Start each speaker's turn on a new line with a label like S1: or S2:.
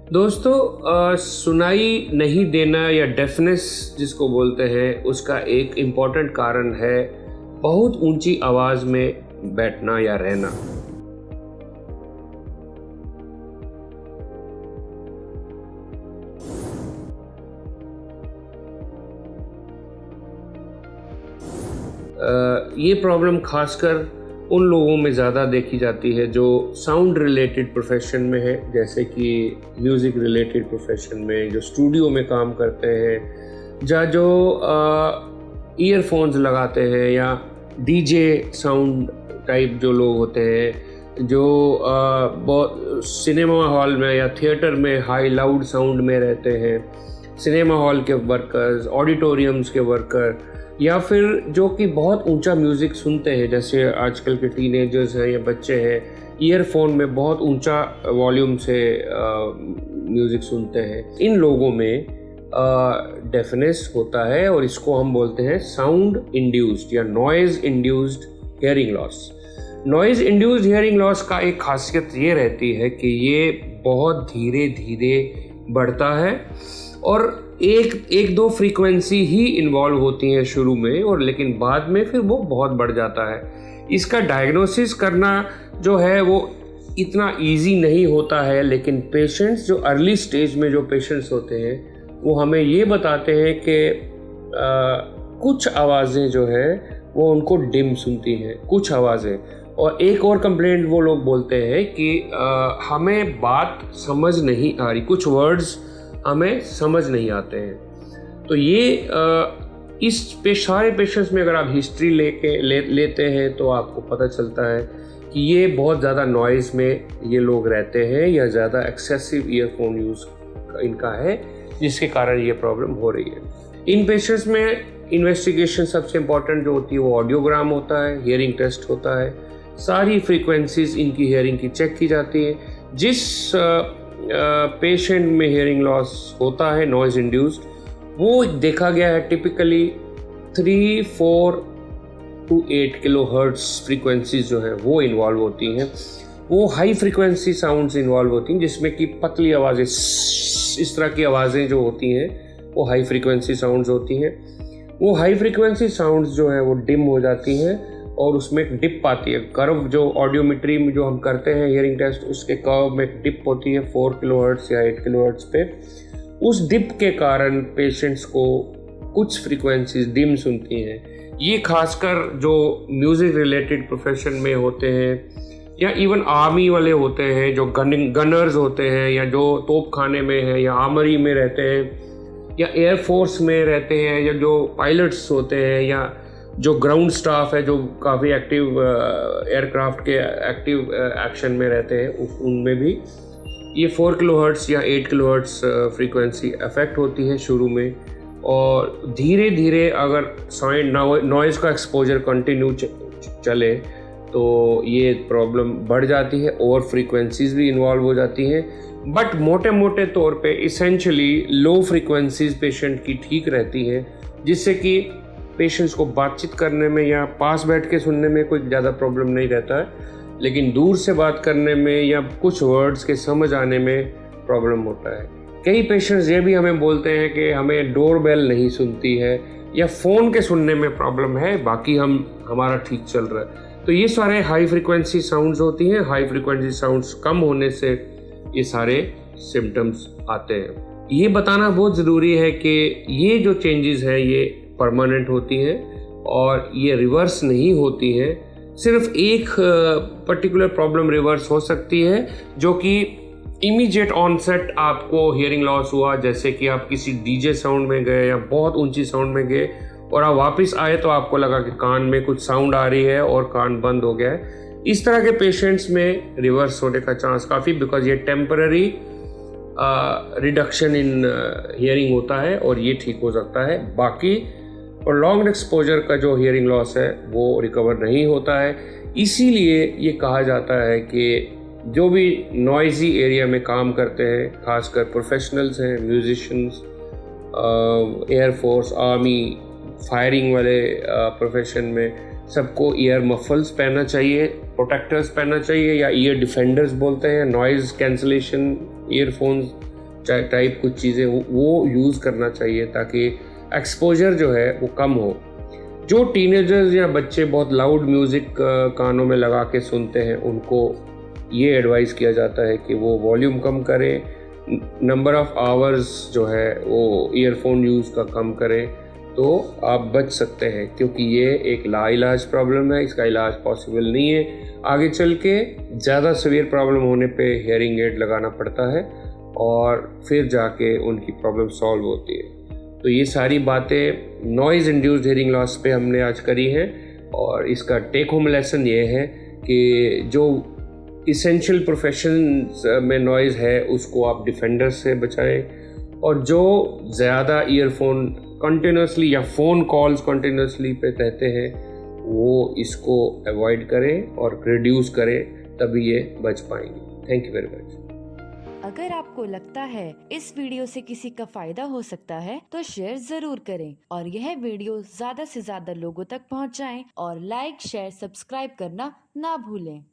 S1: दोस्तों, सुनाई नहीं देना या डेफनेस जिसको बोलते हैं, उसका एक इम्पॉर्टेंट कारण है बहुत ऊंची आवाज़ में बैठना या रहना। ये प्रॉब्लम खासकर उन लोगों में ज़्यादा देखी जाती है जो साउंड रिलेटेड प्रोफेशन में है, जैसे कि म्यूज़िक रिलेटेड प्रोफेशन में, जो स्टूडियो में काम करते हैं, या जो ईयरफोन्स लगाते हैं, या डीजे साउंड टाइप जो लोग होते हैं, जो बहुत सिनेमा हॉल में या थिएटर में हाई लाउड साउंड में रहते हैं, सिनेमा हॉल के वर्कर्स, ऑडिटोरियम्स के वर्कर, या फिर जो कि बहुत ऊंचा म्यूज़िक सुनते हैं, जैसे आजकल के टीनेजर्स हैं या बच्चे हैं, ईयरफोन में बहुत ऊंचा वॉल्यूम से म्यूज़िक सुनते हैं। इन लोगों में डेफनेस होता है और इसको हम बोलते हैं साउंड इंड्यूस्ड या noise induced hearing loss. Noise induced hearing loss का एक खासियत ये रहती है कि ये बहुत धीरे धीरे बढ़ता है और एक दो फ्रीक्वेंसी ही इन्वॉल्व होती हैं शुरू में, और लेकिन बाद में फिर वो बहुत बढ़ जाता है। इसका डायग्नोसिस करना जो है वो इतना इजी नहीं होता है, लेकिन पेशेंट्स जो अर्ली स्टेज में जो पेशेंट्स होते हैं वो हमें ये बताते हैं कि कुछ आवाज़ें जो है वो उनको डिम सुनती हैं, कुछ आवाज़ें। और एक और कंप्लेंट वो लोग बोलते हैं कि हमें बात समझ नहीं आ रही, कुछ वर्ड्स हमें समझ नहीं आते हैं। तो ये सारे पेशेंट्स में अगर आप हिस्ट्री लेते हैं तो आपको पता चलता है कि ये बहुत ज़्यादा नॉइज़ में ये लोग रहते हैं या ज़्यादा एक्सेसिव ईयरफोन यूज़ इनका है, जिसके कारण ये प्रॉब्लम हो रही है। इन पेशेंट्स में इन्वेस्टिगेशन सबसे इम्पॉर्टेंट जो होती है वो ऑडियोग्राम होता है, हियरिंग टेस्ट होता है, सारी फ्रीक्वेंसीज इनकी हियरिंग की चेक की जाती है। जिस पेशेंट में हियरिंग लॉस होता है नॉइज़ इंड्यूस्ड, वो देखा गया है typically 3-4 to 8 kilo hertz frequencies जो हैं वो इन्वॉल्व होती हैं। वो हाई फ्रीक्वेंसी साउंड्स इन्वॉल्व होती हैं, जिसमें कि पतली आवाज़ें, इस तरह की आवाज़ें जो होती हैं वो हाई फ्रीक्वेंसी साउंड्स होती हैं। वो हाई फ्रीक्वेंसी साउंड्स जो है वो डिम हो जाती हैं और उसमें एक डिप आती है। कर्व जो ऑडियोमेट्री में जो हम करते हैं हियरिंग टेस्ट, उसके कर्व में एक डिप होती है 4 किलोहर्ट्ज़ या 8 किलोहर्ट्ज़ पे। उस डिप के कारण पेशेंट्स को कुछ फ्रीक्वेंसीज डिम सुनती हैं। ये खासकर जो म्यूज़िक रिलेटेड प्रोफेशन में होते हैं या इवन आर्मी वाले होते हैं, जो गनर्स होते हैं, या जो तोप खाने में है या आर्मरी में रहते हैं, या एयरफोर्स में रहते हैं, या जो पायलट्स होते हैं, या जो ग्राउंड स्टाफ है जो काफ़ी एक्टिव एयरक्राफ्ट के एक्टिव एक्शन में रहते हैं, उनमें भी ये 4 किलोहर्ट्ज़ या 8 किलोहर्ट्ज़ फ्रीक्वेंसी अफेक्ट होती है शुरू में। और धीरे धीरे अगर नॉइज़ का एक्सपोजर कंटिन्यू चले तो ये प्रॉब्लम बढ़ जाती है और फ्रीक्वेंसीज भी इन्वॉल्व हो जाती हैं। बट मोटे मोटे तौर पे इसेंशली लो फ्रीक्वेंसीज पेशेंट की ठीक रहती है, जिससे कि पेशेंट्स को बातचीत करने में या पास बैठ के सुनने में कोई ज़्यादा प्रॉब्लम नहीं रहता है, लेकिन दूर से बात करने में या कुछ वर्ड्स के समझ आने में प्रॉब्लम होता है। कई पेशेंट्स ये भी हमें बोलते हैं कि हमें डोरबेल नहीं सुनती है या फ़ोन के सुनने में प्रॉब्लम है, बाकी हमारा ठीक चल रहा है। तो ये सारे हाई फ्रीक्वेंसी साउंड्स होती हैं। हाई फ्रीक्वेंसी साउंड्स कम होने से ये सारे सिम्टम्स आते हैं। ये बताना बहुत ज़रूरी है कि ये जो चेंजेस हैं ये परमानेंट होती है और ये रिवर्स नहीं होती है। सिर्फ एक पर्टिकुलर प्रॉब्लम रिवर्स हो सकती है, जो कि इमीडिएट ऑनसेट आपको हियरिंग लॉस हुआ, जैसे कि आप किसी डीजे साउंड में गए या बहुत ऊंची साउंड में गए और आप वापस आए तो आपको लगा कि कान में कुछ साउंड आ रही है और कान बंद हो गया है। इस तरह के पेशेंट्स में रिवर्स होने का चांस काफ़ी, बिकॉज ये टेम्पररी रिडक्शन इन हियरिंग होता है और ये ठीक हो सकता है। बाकी प्रोलॉन्ग्ड एक्सपोजर का जो हियरिंग लॉस है वो रिकवर नहीं होता है। इसीलिए ये कहा जाता है कि जो भी नॉइज़ी एरिया में काम करते हैं, खासकर प्रोफेशनल्स हैं, म्यूजिशियंस, एयरफोर्स, आर्मी, फायरिंग वाले प्रोफेशन में, सबको ईयर मफल्स पहनना चाहिए, प्रोटेक्टर्स पहनना चाहिए, या ईयर डिफेंडर्स बोलते हैं, नॉइज़ कैंसलेशन ईयरफोन्स टाइप कुछ चीज़ें वो यूज़ करना चाहिए ताकि एक्सपोजर जो है वो कम हो। जो टीनेजर्स या बच्चे बहुत लाउड म्यूज़िक कानों में लगा के सुनते हैं, उनको ये एडवाइस किया जाता है कि वो वॉल्यूम कम करें, नंबर ऑफ़ आवर्स जो है वो ईयरफोन यूज़ का कम करें, तो आप बच सकते हैं। क्योंकि ये एक लाइलाज प्रॉब्लम है, इसका इलाज पॉसिबल नहीं है। आगे चल के ज़्यादा सीवियर प्रॉब्लम होने पे हियरिंग एड लगाना पड़ता है और फिर जाके उनकी प्रॉब्लम सॉल्व होती है। तो ये सारी बातें नॉइज़ इंड्यूस्ड हियरिंग लॉस पे हमने आज करी हैं और इसका टेक होम लेसन ये है कि जो इसेंशियल प्रोफेशंस में नॉइज़ है उसको आप डिफेंडर से बचाएं, और जो ज़्यादा ईयरफोन कंटिन्यूसली या फ़ोन कॉल्स कंटिन्यूसली पे रहते हैं वो इसको अवॉइड करें और रिड्यूस करें, तभी ये बच पाएंगे। Thank you very much.
S2: अगर आपको लगता है इस वीडियो से किसी का फायदा हो सकता है तो शेयर जरूर करें और यह वीडियो ज्यादा से ज्यादा लोगों तक पहुंचाएं और लाइक, शेयर, सब्सक्राइब करना ना भूलें।